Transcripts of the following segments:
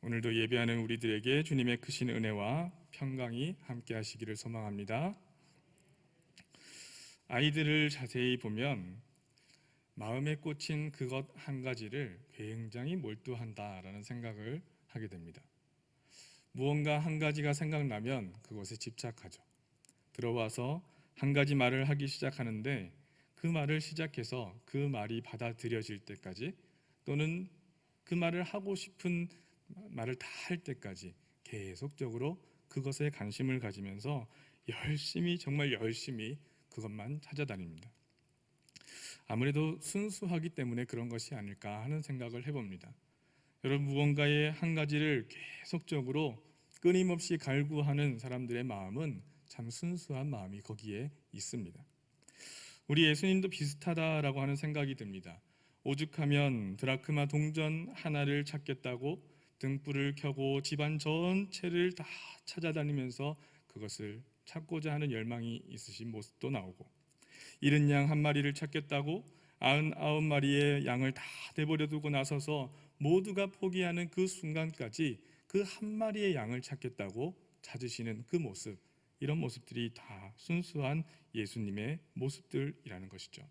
오늘도 예배하는 우리들에게 주님의 크신 은혜와 평강이 함께 하시기를 소망합니다. 아이들을 자세히 보면 마음에 꽂힌 그것 한 가지를 굉장히 몰두한다라는 생각을 하게 됩니다. 무언가 한 가지가 생각나면 그것에 집착하죠. 들어와서 한 가지 말을 하기 시작하는데 그 말을 시작해서 그 말이 받아들여질 때까지, 또는 그 말을 하고 싶은 말을 다 할 때까지 계속적으로 그것에 관심을 가지면서 정말 열심히 그것만 찾아다닙니다. 아무래도 순수하기 때문에 그런 것이 아닐까 하는 생각을 해봅니다. 여러분, 무언가의 한 가지를 계속적으로 끊임없이 갈구하는 사람들의 마음은 참 순수한 마음이 거기에 있습니다. 우리 예수님도 비슷하다라고 하는 생각이 듭니다. 오죽하면 드라크마 동전 하나를 찾겠다고 등불을 켜고 집안 전체를 다 찾아다니면서 그것을 찾고자 하는 열망이 있으신 모습도 나오고, 잃은 양 한 마리를 찾겠다고 99마리의 양을 다 내버려 두고 나서서 모두가 포기하는 그 순간까지 그 한 마리의 양을 찾겠다고 찾으시는 그 모습, 이런 모습들이 다 순수한 예수님의 모습들이라는 것이죠.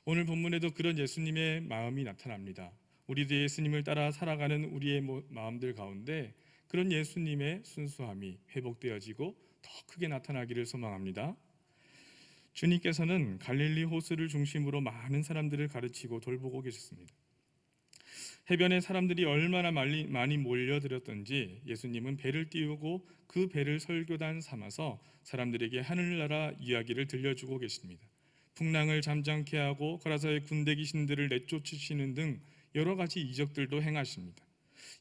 오늘 본문에도 그런 예수님의 마음이 나타납니다. 우리도 예수님을 따라 살아가는 우리의 마음들 가운데 그런 예수님의 순수함이 회복되어지고 더 크게 나타나기를 소망합니다. 주님께서는 갈릴리 호수를 중심으로 많은 사람들을 가르치고 돌보고 계셨습니다. 해변에 사람들이 얼마나 많이 몰려들었던지 예수님은 배를 띄우고 그 배를 설교단 삼아서 사람들에게 하늘나라 이야기를 들려주고 계십니다. 풍랑을 잠잠케 하고 거라사의 군대 귀신들을 내쫓으시는 등 여러 가지 이적들도 행하십니다.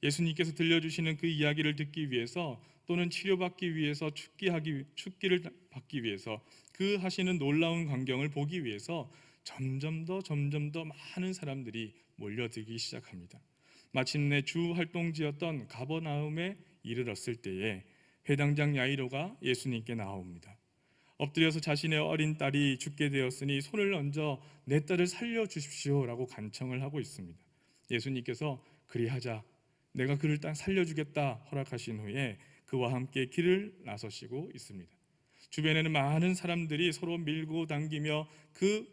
예수님께서 들려주시는 그 이야기를 듣기 위해서, 또는 치료받기 위해서, 축기를 받기 위해서, 그 하시는 놀라운 광경을 보기 위해서 점점 더 많은 사람들이 몰려들기 시작합니다. 마침내 주 활동지였던 가버나움에 이르렀을 때에 회당장 야이로가 예수님께 나옵니다. 엎드려서 자신의 어린 딸이 죽게 되었으니 손을 얹어 내 딸을 살려주십시오라고 간청을 하고 있습니다. 예수님께서 그리하자, 내가 그를 딱 살려주겠다 허락하신 후에 그와 함께 길을 나서시고 있습니다. 주변에는 많은 사람들이 서로 밀고 당기며 그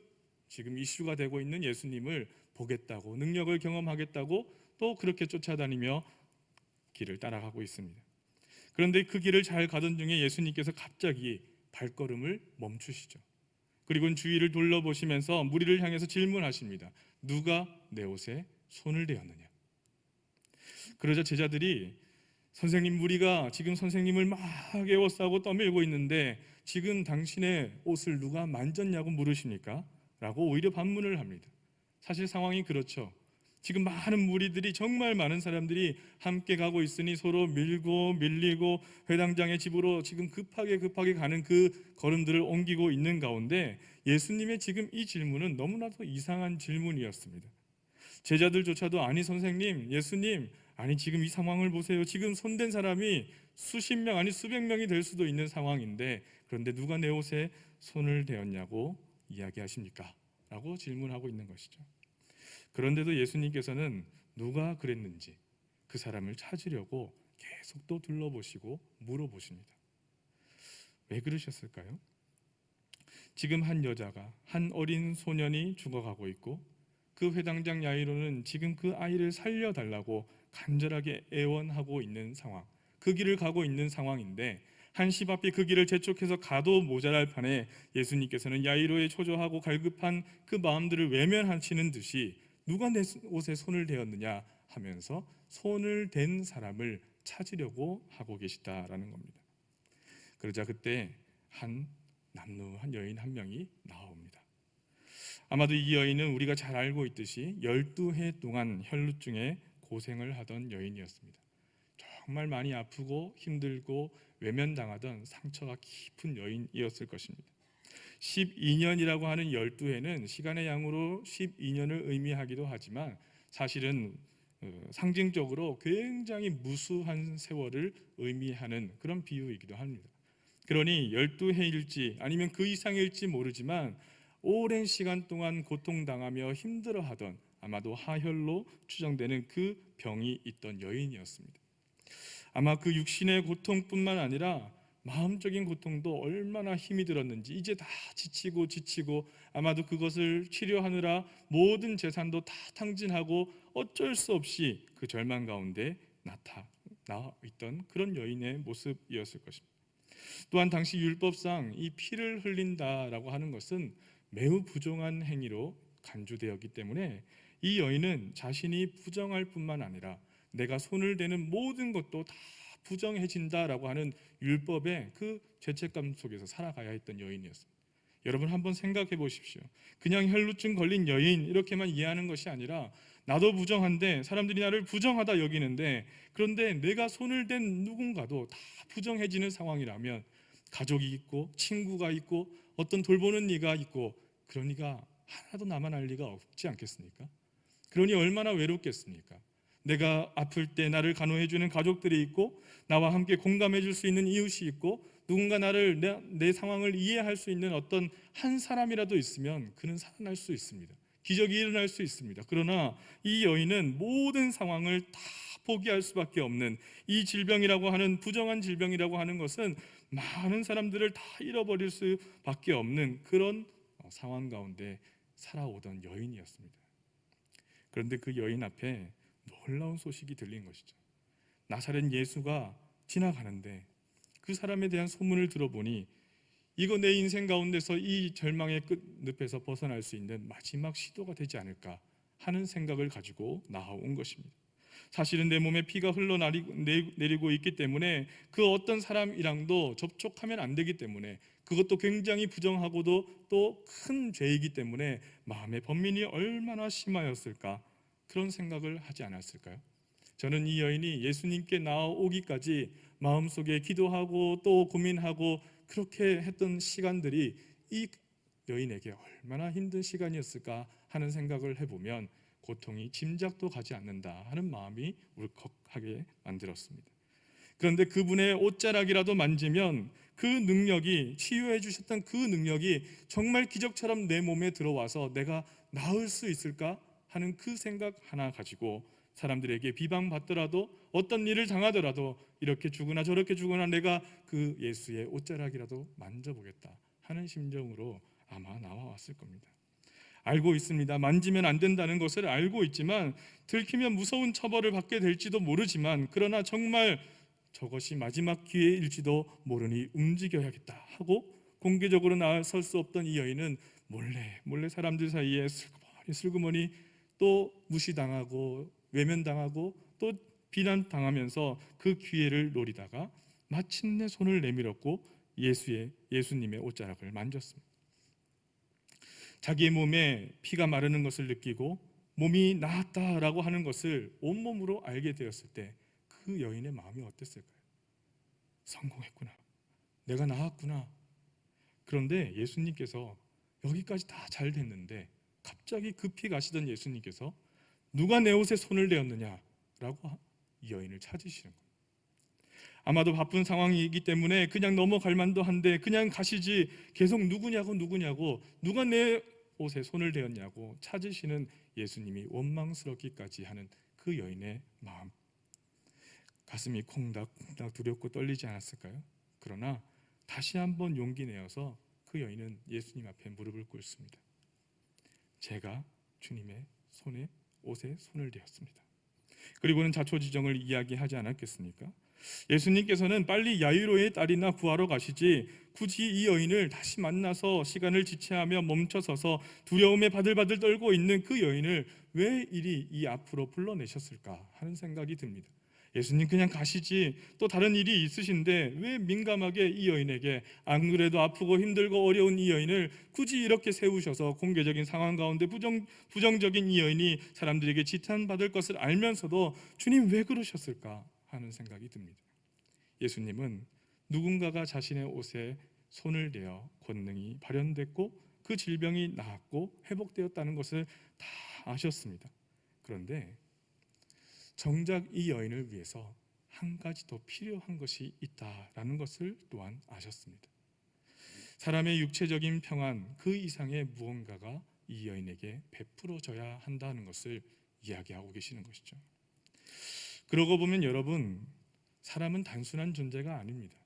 지금 이슈가 되고 있는 예수님을 보겠다고, 능력을 경험하겠다고 또 그렇게 쫓아다니며 길을 따라가고 있습니다. 그런데 그 길을 잘 가던 중에 예수님께서 갑자기 발걸음을 멈추시죠. 그리고 주위를 둘러보시면서 무리를 향해서 질문하십니다. 누가 내 옷에 손을 대었느냐? 그러자 제자들이, 선생님, 우리가 지금 선생님을 막 에워싸고 떠밀고 있는데 지금 당신의 옷을 누가 만졌냐고 물으십니까? 라고 오히려 반문을 합니다. 사실 상황이 그렇죠. 지금 많은 무리들이, 정말 많은 사람들이 함께 가고 있으니 서로 밀고 밀리고 회당장의 집으로 지금 급하게 가는 그 걸음들을 옮기고 있는 가운데 예수님의 지금 이 질문은 너무나도 이상한 질문이었습니다. 제자들조차도, 아니 선생님, 예수님, 아니 지금 이 상황을 보세요. 지금 손댄 사람이 수십 명, 아니 수백 명이 될 수도 있는 상황인데 그런데 누가 내 옷에 손을 대었냐고 이야기하십니까? 라고 질문하고 있는 것이죠. 그런데도 예수님께서는 누가 그랬는지 그 사람을 찾으려고 계속 또 둘러보시고 물어보십니다. 왜 그러셨을까요? 지금 한 여자가, 한 어린 소년이 죽어가고 있고 그 회당장 야이로는 지금 그 아이를 살려달라고 간절하게 애원하고 있는 상황, 그 길을 가고 있는 상황인데 한시 앞에 그 길을 재촉해서 가도 모자랄 판에 예수님께서는 야이로의 초조하고 갈급한 그 마음들을 외면하시는 듯이 누가 내 옷에 손을 대었느냐 하면서 손을 댄 사람을 찾으려고 하고 계시다라는 겁니다. 그러자 그때 한 남루한 여인 한 명이 나옵니다. 아마도 이 여인은 우리가 잘 알고 있듯이 12해 동안 혈루증에 고생을 하던 여인이었습니다. 정말 많이 아프고 힘들고 외면당하던 상처가 깊은 여인이었을 것입니다. 12년이라고 하는 12해는 시간의 양으로 12년을 의미하기도 하지만 사실은 상징적으로 굉장히 무수한 세월을 의미하는 그런 비유이기도 합니다. 그러니 12해일지 아니면 그 이상일지 모르지만 오랜 시간 동안 고통당하며 힘들어하던, 아마도 하혈로 추정되는 그 병이 있던 여인이었습니다. 아마 그 육신의 고통뿐만 아니라 마음적인 고통도 얼마나 힘이 들었는지, 이제 다 지치고 아마도 그것을 치료하느라 모든 재산도 다 탕진하고 어쩔 수 없이 그 절망 가운데 나타나 있던 그런 여인의 모습이었을 것입니다. 또한 당시 율법상 이 피를 흘린다라고 하는 것은 매우 부정한 행위로 간주되었기 때문에 이 여인은 자신이 부정할 뿐만 아니라 내가 손을 대는 모든 것도 다 부정해진다라고 하는 율법의 그 죄책감 속에서 살아가야 했던 여인이었습니다. 여러분 한번 생각해 보십시오. 그냥 혈루증 걸린 여인 이렇게만 이해하는 것이 아니라 나도 부정한데 사람들이 나를 부정하다 여기는데, 그런데 내가 손을 댄 누군가도 다 부정해지는 상황이라면 가족이 있고 친구가 있고 어떤 돌보는 이가 있고 그러니까 하나도 나만 알 리가 없지 않겠습니까? 그러니 얼마나 외롭겠습니까? 내가 아플 때 나를 간호해주는 가족들이 있고 나와 함께 공감해줄 수 있는 이웃이 있고 누군가 나를 내 상황을 이해할 수 있는 어떤 한 사람이라도 있으면 그는 살아날 수 있습니다. 기적이 일어날 수 있습니다. 그러나 이 여인은 모든 상황을 다 포기할 수밖에 없는, 이 질병이라고 하는 부정한 질병이라고 하는 것은 많은 사람들을 다 잃어버릴 수밖에 없는 그런 상황 가운데 살아오던 여인이었습니다. 그런데 그 여인 앞에 놀라운 소식이 들린 것이죠. 나사렛 예수가 지나가는데 그 사람에 대한 소문을 들어보니 이거 내 인생 가운데서 이 절망의 끝늪에서 벗어날 수 있는 마지막 시도가 되지 않을까 하는 생각을 가지고 나아온 것입니다. 사실은 내 몸에 피가 흘러내리고 있기 때문에 그 어떤 사람이랑도 접촉하면 안 되기 때문에, 그것도 굉장히 부정하고도 또 큰 죄이기 때문에 마음의 번민이 얼마나 심하였을까, 그런 생각을 하지 않았을까요? 저는 이 여인이 예수님께 나오기까지 마음속에 기도하고 또 고민하고 그렇게 했던 시간들이 이 여인에게 얼마나 힘든 시간이었을까 하는 생각을 해보면 고통이 짐작도 가지 않는다 하는 마음이 울컥하게 만들었습니다. 그런데 그분의 옷자락이라도 만지면 그 능력이, 치유해 주셨던 그 능력이 정말 기적처럼 내 몸에 들어와서 내가 나을 수 있을까 하는 그 생각 하나 가지고 사람들에게 비방받더라도 어떤 일을 당하더라도 이렇게 죽으나 저렇게 죽으나 내가 그 예수의 옷자락이라도 만져보겠다 하는 심정으로 아마 나와왔을 겁니다. 알고 있습니다. 만지면 안 된다는 것을 알고 있지만 들키면 무서운 처벌을 받게 될지도 모르지만, 그러나 정말 저것이 마지막 기회일지도 모르니 움직여야겠다 하고 공개적으로 나설 수 없던 이 여인은 몰래 사람들 사이에 슬그머니 또 무시당하고 외면당하고 또 비난당하면서 그 기회를 노리다가 마침내 손을 내밀었고 예수님의 옷자락을 만졌습니다. 자기의 몸에 피가 마르는 것을 느끼고 몸이 나았다라고 하는 것을 온몸으로 알게 되었을 때 그 여인의 마음이 어땠을까요? 성공했구나, 내가 나았구나. 그런데 예수님께서 여기까지 다 잘 됐는데 갑자기 급히 가시던 예수님께서 누가 내 옷에 손을 대었느냐라고 이 여인을 찾으시는 겁니다. 아마도 바쁜 상황이기 때문에 그냥 넘어갈 만도 한데 그냥 가시지 계속 누구냐고 누가 내 옷에 손을 대었냐고 찾으시는 예수님이 원망스럽기까지 하는 그 여인의 마음, 가슴이 콩닥콩닥 두렵고 떨리지 않았을까요? 그러나 다시 한번 용기 내어서 그 여인은 예수님 앞에 무릎을 꿇습니다. 제가 주님의 옷에 손을 대었습니다. 그리고는 자초지정을 이야기하지 않았겠습니까? 예수님께서는 빨리 야이로의 딸이나 구하러 가시지 굳이 이 여인을 다시 만나서 시간을 지체하며 멈춰서서 두려움에 바들바들 떨고 있는 그 여인을 왜 이리 이 앞으로 불러내셨을까 하는 생각이 듭니다. 예수님 그냥 가시지 또 다른 일이 있으신데 왜 민감하게 이 여인에게, 안 그래도 아프고 힘들고 어려운 이 여인을 굳이 이렇게 세우셔서 공개적인 상황 가운데 부정적인 이 여인이 사람들에게 지탄받을 것을 알면서도 주님 왜 그러셨을까 하는 생각이 듭니다. 예수님은 누군가가 자신의 옷에 손을 대어 권능이 발현됐고 그 질병이 나았고 회복되었다는 것을 다 아셨습니다. 그런데 정작 이 여인을 위해서 한 가지 더 필요한 것이 있다라는 것을 또한 아셨습니다. 사람의 육체적인 평안 그 이상의 무언가가 이 여인에게 베풀어져야 한다는 것을 이야기하고 계시는 것이죠. 그러고 보면 여러분, 사람은 단순한 존재가 아닙니다.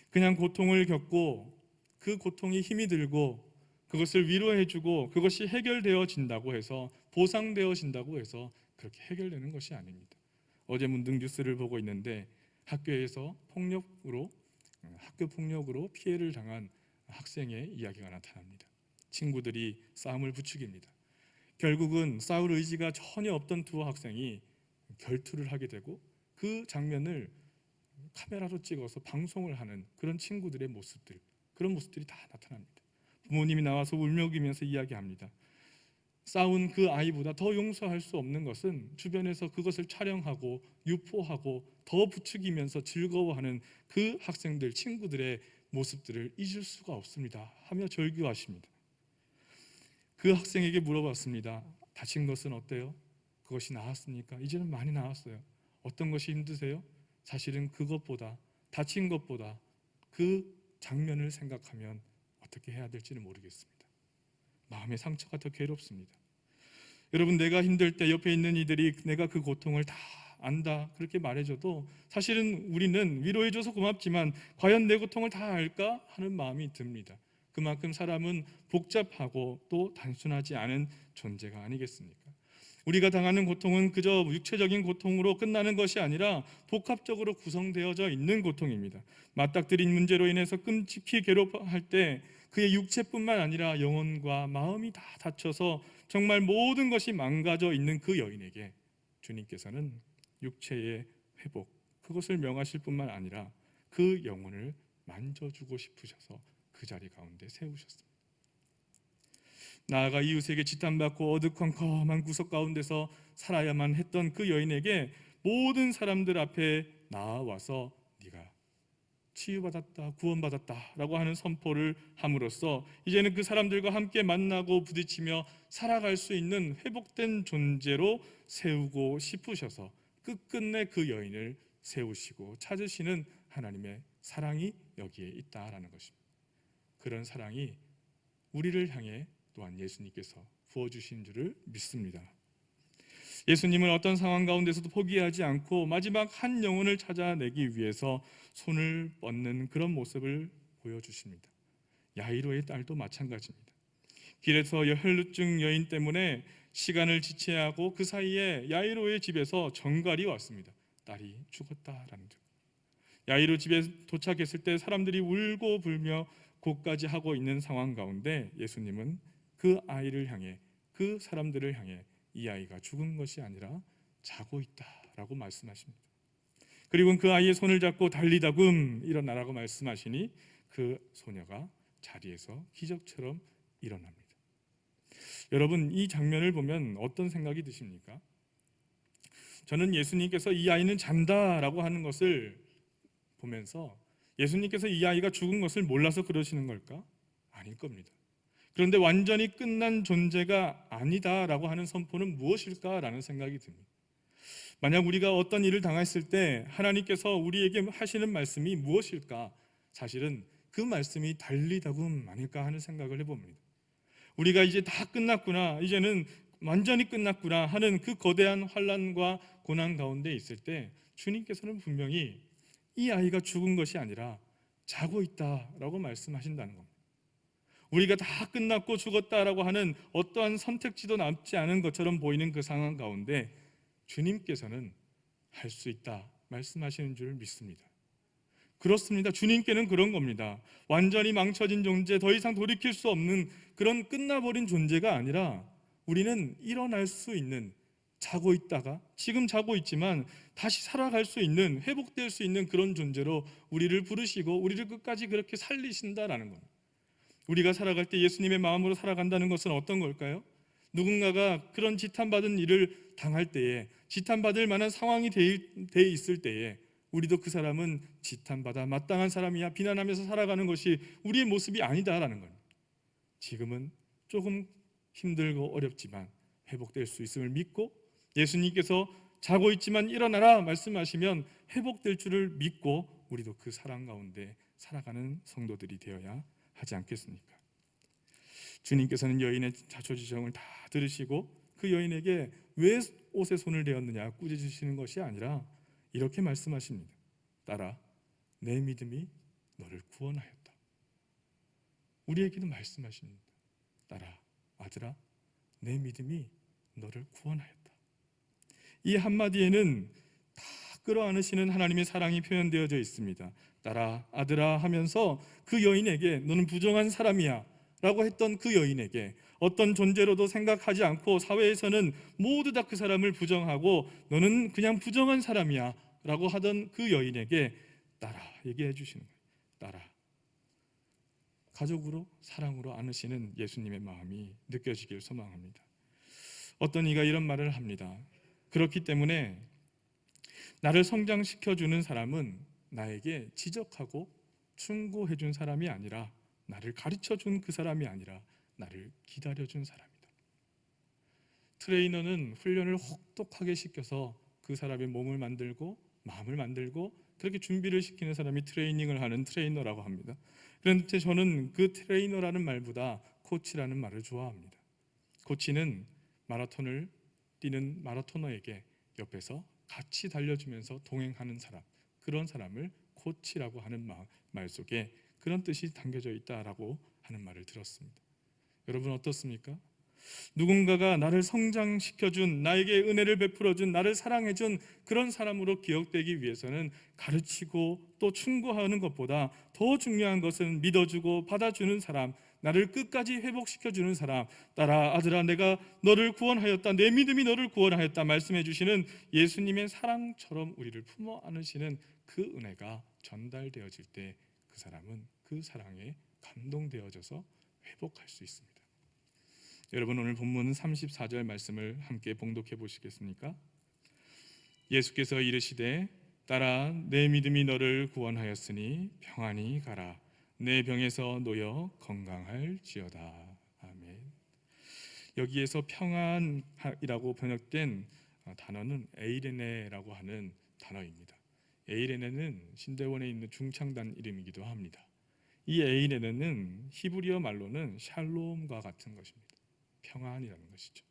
그냥 고통을 겪고 그 고통이 힘이 들고 그것을 위로해주고 그것이 해결되어진다고 해서, 보상되어진다고 해서 그렇게 해결되는 것이 아닙니다. 어제 문득 뉴스를 보고 있는데 학교에서 학교 폭력으로 피해를 당한 학생의 이야기가 나타납니다. 친구들이 싸움을 부추깁니다. 결국은 싸울 의지가 전혀 없던 두 학생이 결투를 하게 되고 그 장면을 카메라로 찍어서 방송을 하는 그런 친구들의 모습들, 그런 모습들이 다 나타납니다. 부모님이 나와서 울먹이면서 이야기합니다. 싸운 그 아이보다 더 용서할 수 없는 것은 주변에서 그것을 촬영하고 유포하고 더 부추기면서 즐거워하는 그 학생들, 친구들의 모습들을 잊을 수가 없습니다 하며 절규하십니다. 그 학생에게 물어봤습니다. 다친 것은 어때요? 그것이 나았습니까? 이제는 많이 나았어요. 어떤 것이 힘드세요? 사실은 그것보다, 다친 것보다 그 장면을 생각하면 어떻게 해야 될지는 모르겠습니다. 마음의 상처가 더 괴롭습니다. 여러분, 내가 힘들 때 옆에 있는 이들이 내가 그 고통을 다 안다 그렇게 말해줘도 사실은 우리는 위로해줘서 고맙지만 과연 내 고통을 다 알까 하는 마음이 듭니다. 그만큼 사람은 복잡하고 또 단순하지 않은 존재가 아니겠습니까? 우리가 당하는 고통은 그저 육체적인 고통으로 끝나는 것이 아니라 복합적으로 구성되어져 있는 고통입니다. 맞닥뜨린 문제로 인해서 끔찍히 괴롭할 때 그의 육체뿐만 아니라 영혼과 마음이 다 다쳐서 정말 모든 것이 망가져 있는 그 여인에게 주님께서는 육체의 회복, 그것을 명하실 뿐만 아니라 그 영혼을 만져주고 싶으셔서 그 자리 가운데 세우셨습니다. 나아가 이웃에게 지탄받고 어두컴컴한 구석 가운데서 살아야만 했던 그 여인에게 모든 사람들 앞에 나와서 네가 치유받았다, 구원받았다 라고 하는 선포를 함으로써 이제는 그 사람들과 함께 만나고 부딪히며 살아갈 수 있는 회복된 존재로 세우고 싶으셔서 끝끝내 그 여인을 세우시고 찾으시는 하나님의 사랑이 여기에 있다라는 것입니다. 그런 사랑이 우리를 향해 또한 예수님께서 부어주신 줄을 믿습니다. 예수님은 어떤 상황 가운데서도 포기하지 않고 마지막 한 영혼을 찾아내기 위해서 손을 뻗는 그런 모습을 보여주십니다. 야이로의 딸도 마찬가지입니다. 길에서 혈루증 여인 때문에 시간을 지체하고 그 사이에 야이로의 집에서 전갈이 왔습니다. 딸이 죽었다라는 듯. 야이로 집에 도착했을 때 사람들이 울고 불며 곡까지 하고 있는 상황 가운데 예수님은 그 아이를 향해, 그 사람들을 향해 이 아이가 죽은 것이 아니라 자고 있다라고 말씀하십니다. 그리고 그 아이의 손을 잡고 달리다금 일어나라고 말씀하시니 그 소녀가 자리에서 기적처럼 일어납니다. 여러분, 이 장면을 보면 어떤 생각이 드십니까? 저는 예수님께서 이 아이는 잔다라고 하는 것을 보면서 예수님께서 이 아이가 죽은 것을 몰라서 그러시는 걸까? 아닐 겁니다. 그런데 완전히 끝난 존재가 아니다라고 하는 선포는 무엇일까라는 생각이 듭니다. 만약 우리가 어떤 일을 당했을 때 하나님께서 우리에게 하시는 말씀이 무엇일까? 사실은 그 말씀이 달리다금 아닐까 하는 생각을 해봅니다. 우리가 이제 다 끝났구나, 이제는 완전히 끝났구나 하는 그 거대한 환난과 고난 가운데 있을 때 주님께서는 분명히 이 아이가 죽은 것이 아니라 자고 있다라고 말씀하신다는 겁니다. 우리가 다 끝났고 죽었다라고 하는 어떠한 선택지도 남지 않은 것처럼 보이는 그 상황 가운데 주님께서는 할 수 있다 말씀하시는 줄 믿습니다. 그렇습니다. 주님께는 그런 겁니다. 완전히 망쳐진 존재, 더 이상 돌이킬 수 없는 그런 끝나버린 존재가 아니라 우리는 일어날 수 있는, 자고 있다가 지금 자고 있지만 다시 살아갈 수 있는, 회복될 수 있는 그런 존재로 우리를 부르시고 우리를 끝까지 그렇게 살리신다라는 겁니다. 우리가 살아갈 때 예수님의 마음으로 살아간다는 것은 어떤 걸까요? 누군가가 그런 지탄받은 일을 당할 때에, 지탄받을 만한 상황이 돼 있을 때에 우리도 그 사람은 지탄받아 마땅한 사람이야 비난하면서 살아가는 것이 우리의 모습이 아니다라는 겁니다. 지금은 조금 힘들고 어렵지만 회복될 수 있음을 믿고 예수님께서 자고 있지만 일어나라 말씀하시면 회복될 줄을 믿고 우리도 그 사랑 가운데 살아가는 성도들이 되어야 하지 않겠습니까? 주님께서는 여인의 자초지종을 다 들으시고 그 여인에게 왜 옷에 손을 대었느냐 꾸짖으시는 것이 아니라 이렇게 말씀하십니다. 딸아, 내 믿음이 너를 구원하였다. 우리에게도 말씀하십니다. 딸아, 아들아, 내 믿음이 너를 구원하였다. 이 한마디에는 다 끌어안으시는 하나님의 사랑이 표현되어져 있습니다. 딸아, 아들아 하면서 그 여인에게 너는 부정한 사람이야 라고 했던 그 여인에게 어떤 존재로도 생각하지 않고 사회에서는 모두 다 그 사람을 부정하고 너는 그냥 부정한 사람이야 라고 하던 그 여인에게 딸아 얘기해 주시는 거예요. 딸아, 가족으로 사랑으로 안으시는 예수님의 마음이 느껴지길 소망합니다. 어떤 이가 이런 말을 합니다. 그렇기 때문에 나를 성장시켜주는 사람은 나에게 지적하고 충고해준 사람이 아니라, 나를 가르쳐준 그 사람이 아니라 나를 기다려준 사람이다. 트레이너는 훈련을 혹독하게 시켜서 그 사람의 몸을 만들고 마음을 만들고 그렇게 준비를 시키는 사람이 트레이닝을 하는 트레이너라고 합니다. 그런데 저는 그 트레이너라는 말보다 코치라는 말을 좋아합니다. 코치는 마라톤을 뛰는 마라토너에게 옆에서 같이 달려주면서 동행하는 사람, 그런 사람을 코치라고 하는 말 속에 그런 뜻이 담겨져 있다라고 하는 말을 들었습니다. 여러분 어떻습니까? 누군가가 나를 성장시켜준, 나에게 은혜를 베풀어준, 나를 사랑해준 그런 사람으로 기억되기 위해서는 가르치고 또 충고하는 것보다 더 중요한 것은 믿어주고 받아주는 사람, 나를 끝까지 회복시켜주는 사람, 딸아 아들아 내가 너를 구원하였다, 내 믿음이 너를 구원하였다 말씀해 주시는 예수님의 사랑처럼 우리를 품어 안으시는 그 은혜가 전달되어질 때 그 사람은 그 사랑에 감동되어져서 회복할 수 있습니다. 여러분 오늘 본문 34절 말씀을 함께 봉독해 보시겠습니까? 예수께서 이르시되 딸아 내 믿음이 너를 구원하였으니 평안히 가라, 내 병에서 놓여 건강할지어다. 아멘. 여기에서 평안이라고 번역된 단어는 에이레네라고 하는 단어입니다. 에이레네는 신대원에 있는 중창단 이름이기도 합니다. 이 에이레네는 히브리어 말로는 샬롬과 같은 것입니다. 평안이라는 것이죠.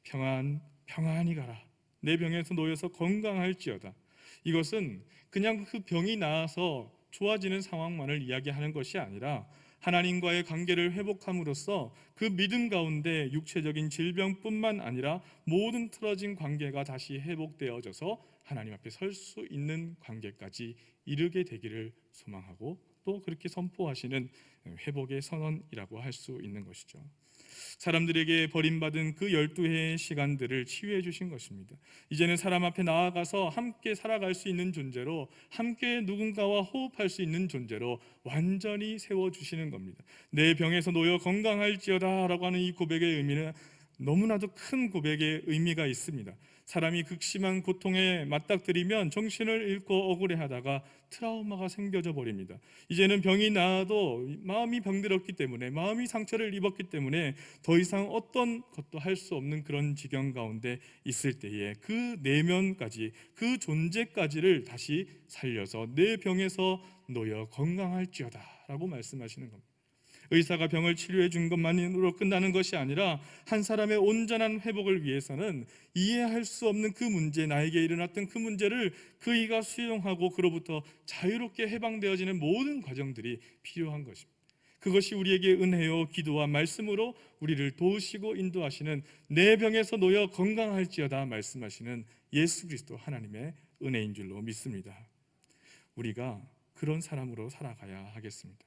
평안히 가라, 내 병에서 놓여서 건강할지어다. 이것은 그냥 그 병이 나아서 좋아지는 상황만을 이야기하는 것이 아니라 하나님과의 관계를 회복함으로써 그 믿음 가운데 육체적인 질병뿐만 아니라 모든 틀어진 관계가 다시 회복되어져서 하나님 앞에 설 수 있는 관계까지 이르게 되기를 소망하고 또 그렇게 선포하시는 회복의 선언이라고 할 수 있는 것이죠. 사람들에게 버림받은 그 12해의 시간들을 치유해 주신 것입니다. 이제는 사람 앞에 나아가서 함께 살아갈 수 있는 존재로, 함께 누군가와 호흡할 수 있는 존재로 완전히 세워주시는 겁니다. 내 병에서 놓여 건강할지어다 라고 하는 이 고백의 의미는 너무나도 큰 고백의 의미가 있습니다. 사람이 극심한 고통에 맞닥뜨리면 정신을 잃고 억울해하다가 트라우마가 생겨져 버립니다. 이제는 병이 나아도 마음이 병들었기 때문에, 마음이 상처를 입었기 때문에 더 이상 어떤 것도 할 수 없는 그런 지경 가운데 있을 때에 그 내면까지, 그 존재까지를 다시 살려서 내 병에서 놓여 건강할지어다 라고 말씀하시는 겁니다. 의사가 병을 치료해 준 것만으로 끝나는 것이 아니라 한 사람의 온전한 회복을 위해서는 이해할 수 없는 그 문제, 나에게 일어났던 그 문제를 그 이가 수용하고 그로부터 자유롭게 해방되어지는 모든 과정들이 필요한 것입니다. 그것이 우리에게 은혜요 기도와 말씀으로 우리를 도우시고 인도하시는 내 병에서 놓여 건강할지어다 말씀하시는 예수 그리스도 하나님의 은혜인 줄로 믿습니다. 우리가 그런 사람으로 살아가야 하겠습니다.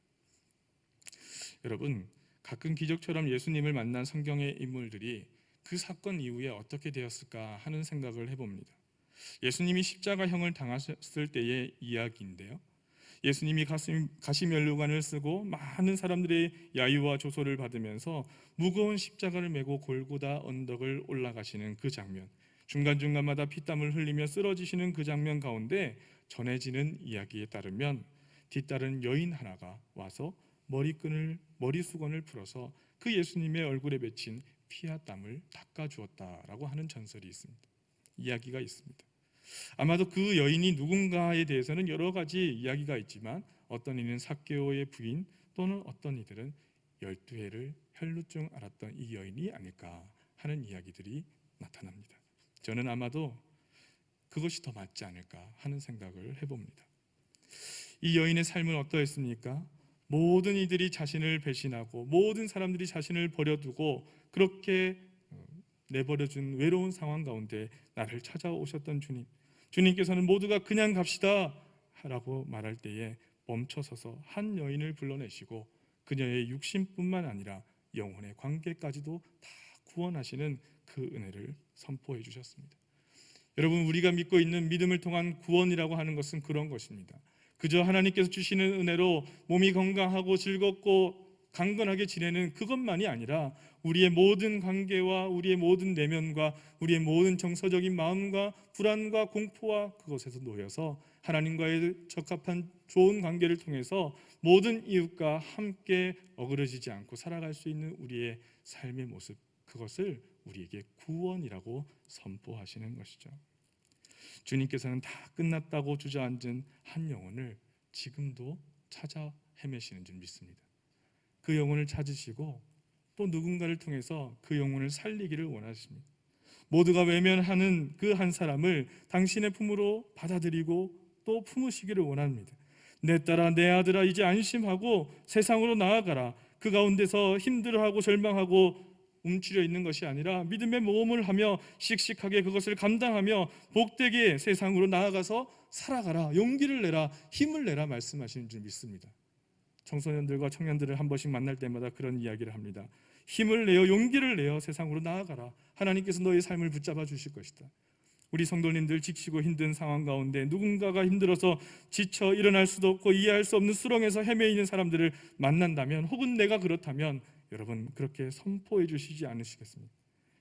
여러분, 가끔 기적처럼 예수님을 만난 성경의 인물들이 그 사건 이후에 어떻게 되었을까 하는 생각을 해봅니다. 예수님이 십자가형을 당하셨을 때의 이야기인데요, 예수님이 가시면류관을 쓰고 많은 사람들의 야유와 조소를 받으면서 무거운 십자가를 메고 골고다 언덕을 올라가시는 그 장면, 중간중간마다 피땀을 흘리며 쓰러지시는 그 장면 가운데 전해지는 이야기에 따르면 뒤따른 여인 하나가 와서 머리 수건을 풀어서 그 예수님의 얼굴에 맺힌 피와 땀을 닦아주었다라고 하는 전설이 있습니다. 이야기가 있습니다. 아마도 그 여인이 누군가에 대해서는 여러 가지 이야기가 있지만 어떤 이는 삭개오의 부인, 또는 어떤 이들은 12해를 혈루증 앓았던 이 여인이 아닐까 하는 이야기들이 나타납니다. 저는 아마도 그것이 더 맞지 않을까 하는 생각을 해봅니다. 이 여인의 삶은 어떠했습니까? 모든 이들이 자신을 배신하고 모든 사람들이 자신을 버려두고 그렇게 내버려준 외로운 상황 가운데 나를 찾아오셨던 주님, 주님께서는 모두가 그냥 갑시다 라고 말할 때에 멈춰서서 한 여인을 불러내시고 그녀의 육신뿐만 아니라 영혼의 관계까지도 다 구원하시는 그 은혜를 선포해 주셨습니다. 여러분, 우리가 믿고 있는 믿음을 통한 구원이라고 하는 것은 그런 것입니다. 그저 하나님께서 주시는 은혜로 몸이 건강하고 즐겁고 강건하게 지내는 그것만이 아니라 우리의 모든 관계와 우리의 모든 내면과 우리의 모든 정서적인 마음과 불안과 공포와 그것에서 놓여서 하나님과의 적합한 좋은 관계를 통해서 모든 이웃과 함께 어그러지지 않고 살아갈 수 있는 우리의 삶의 모습, 그것을 우리에게 구원이라고 선포하시는 것이죠. 주님께서는 다 끝났다고 주저앉은 한 영혼을 지금도 찾아 헤매시는 줄 믿습니다. 그 영혼을 찾으시고 또 누군가를 통해서 그 영혼을 살리기를 원하십니다. 모두가 외면하는 그 한 사람을 당신의 품으로 받아들이고 또 품으시기를 원합니다. 내 딸아, 내 아들아, 이제 안심하고 세상으로 나아가라. 그 가운데서 힘들어하고 절망하고 움츠려 있는 것이 아니라 믿음의 모험을 하며 씩씩하게 그것을 감당하며 복되게 세상으로 나아가서 살아가라. 용기를 내라, 힘을 내라 말씀하시는 줄 믿습니다. 청소년들과 청년들을 한 번씩 만날 때마다 그런 이야기를 합니다. 힘을 내어 용기를 내어 세상으로 나아가라. 하나님께서 너의 삶을 붙잡아 주실 것이다. 우리 성도님들, 지치고 힘든 상황 가운데 누군가가 힘들어서 지쳐 일어날 수도 없고 이해할 수 없는 수렁에서 헤매이는 사람들을 만난다면, 혹은 내가 그렇다면 여러분 그렇게 선포해 주시지 않으시겠습니까?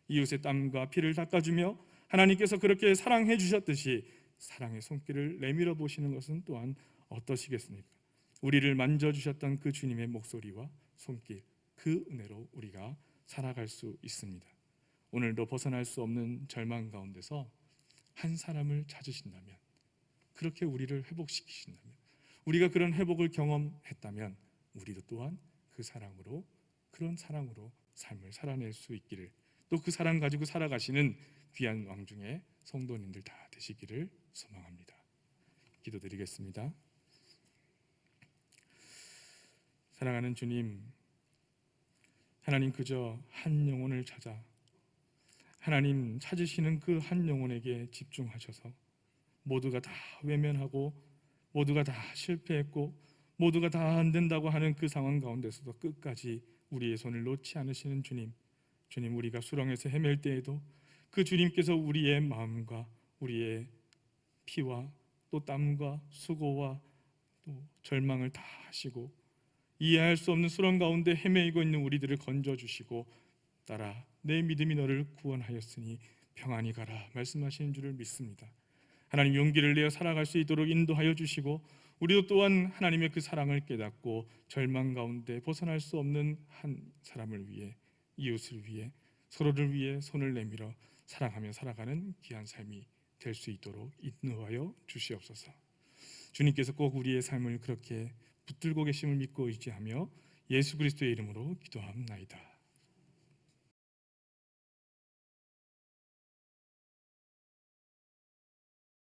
이웃의 땀과 피를 닦아주며 하나님께서 그렇게 사랑해 주셨듯이 사랑의 손길을 내밀어 보시는 것은 또한 어떠시겠습니까? 우리를 만져주셨던 그 주님의 목소리와 손길, 그 은혜로 우리가 살아갈 수 있습니다. 오늘도 벗어날 수 없는 절망 가운데서 한 사람을 찾으신다면, 그렇게 우리를 회복시키신다면, 우리가 그런 회복을 경험했다면 우리도 또한 그 사랑으로, 그런 사랑으로 삶을 살아낼 수 있기를, 또 그 사랑 가지고 살아가시는 귀한 왕중의 성도님들 다 되시기를 소망합니다. 기도드리겠습니다. 사랑하는 주님, 하나님 그저 한 영혼을 찾아 하나님 찾으시는 그 한 영혼에게 집중하셔서 모두가 다 외면하고 모두가 다 실패했고 모두가 다 안 된다고 하는 그 상황 가운데서도 끝까지 우리의 손을 놓지 않으시는 주님, 주님, 우리가 수렁에서 헤맬 때에도 그 주님께서 우리의 마음과 우리의 피와 또 땀과 수고와 또 절망을 다 하시고 이해할 수 없는 수렁 가운데 헤매이고 있는 우리들을 건져주시고 따라 내 믿음이 너를 구원하였으니 평안히 가라 말씀하시는 줄을 믿습니다. 하나님, 용기를 내어 살아갈 수 있도록 인도하여 주시고 우리도 또한 하나님의 그 사랑을 깨닫고 절망 가운데 벗어날 수 없는 한 사람을 위해, 이웃을 위해, 서로를 위해 손을 내밀어 사랑하며 살아가는 귀한 삶이 될 수 있도록 인도하여 주시옵소서. 주님께서 꼭 우리의 삶을 그렇게 붙들고 계심을 믿고 의지하며 예수 그리스도의 이름으로 기도합나이다.